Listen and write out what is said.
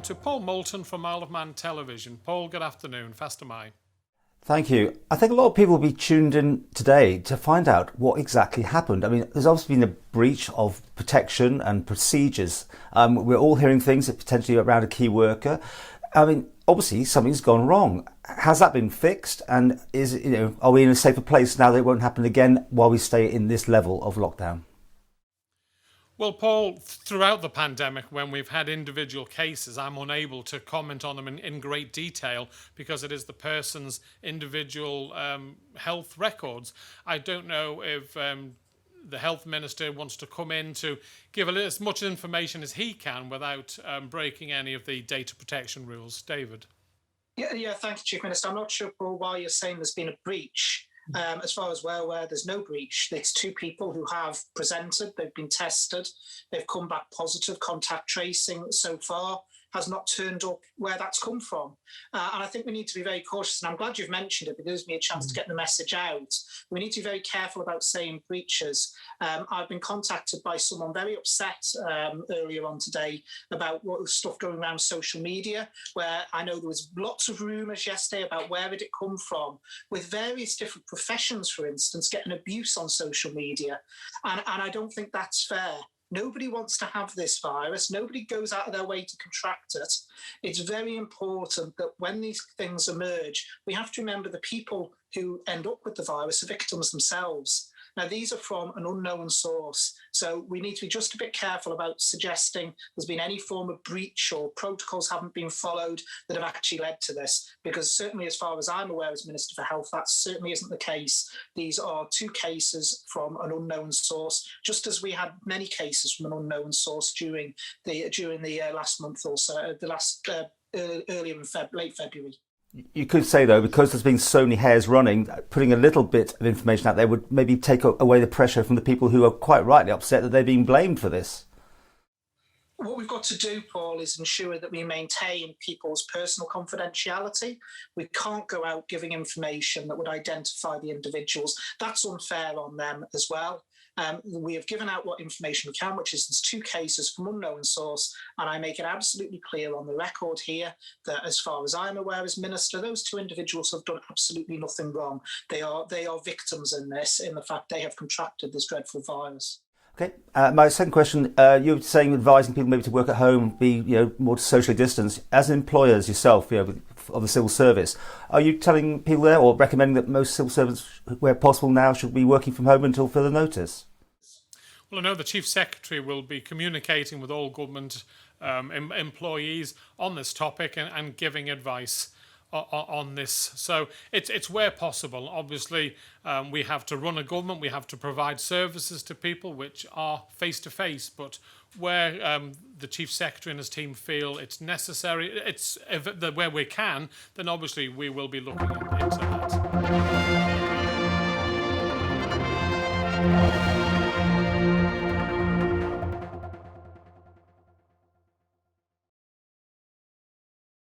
to Paul Moulton from Isle of Man Television. Paul, good afternoon. Faster Mai. Thank you. I think a lot of people will be tuned in today to find out what exactly happened. I mean, there's obviously been a breach of protection and procedures. We're all hearing things that potentially around a key worker. I mean, obviously something's gone wrong. Has that been fixed? And are we in a safer place now that it won't happen again while we stay in this level of lockdown? Well, Paul, throughout the pandemic, when we've had individual cases, I'm unable to comment on them in great detail because it is the person's individual health records. I don't know if the health minister wants to come in to give as much information as he can without breaking any of the data protection rules. David. Yeah, thank you, Chief Minister. I'm not sure, Paul, why you're saying there's been a breach. As far as we're aware, there's no breach. It's two people who have presented, they've been tested, they've come back positive. Contact tracing so far has not turned up where that's come from. And I think we need to be very cautious, and I'm glad you've mentioned it, because it gives me a chance to get the message out. We need to be very careful about saying breaches. I've been contacted by someone very upset earlier on today about what was stuff going around social media, where I know there was lots of rumours yesterday about where did it come from, with various different professions, for instance, getting abuse on social media. And I don't think that's fair. Nobody wants to have this virus. Nobody goes out of their way to contract it. It's very important that when these things emerge, we have to remember the people who end up with the virus are victims themselves. Now, these are from an unknown source, so we need to be just a bit careful about suggesting there's been any form of breach or protocols haven't been followed that have actually led to this, because certainly as far as I'm aware as Minister for Health, that certainly isn't the case. These are two cases from an unknown source, just as we had many cases from an unknown source during the last month or so, earlier in late February. You could say, though, because there's been so many hairs running, putting a little bit of information out there would maybe take away the pressure from the people who are quite rightly upset that they're being blamed for this. What we've got to do, Paul, is ensure that we maintain people's personal confidentiality. We can't go out giving information that would identify the individuals. That's unfair on them as well. We have given out what information we can, which is there's two cases from unknown source, and I make it absolutely clear on the record here that as far as I'm aware as Minister, those two individuals have done absolutely nothing wrong. They are victims in this, in the fact they have contracted this dreadful virus. Okay. My second question, you were saying advising people maybe to work at home, be more socially distanced. As employers yourself, of the civil service, are you telling people there or recommending that most civil servants, where possible now, should be working from home until further notice? Well, I know the Chief Secretary will be communicating with all government employees on this topic and giving advice on this. So it's where possible. Obviously, we have to run a government, we have to provide services to people which are face-to-face, but where the Chief Secretary and his team feel it's necessary, where we can, then obviously we will be looking into that.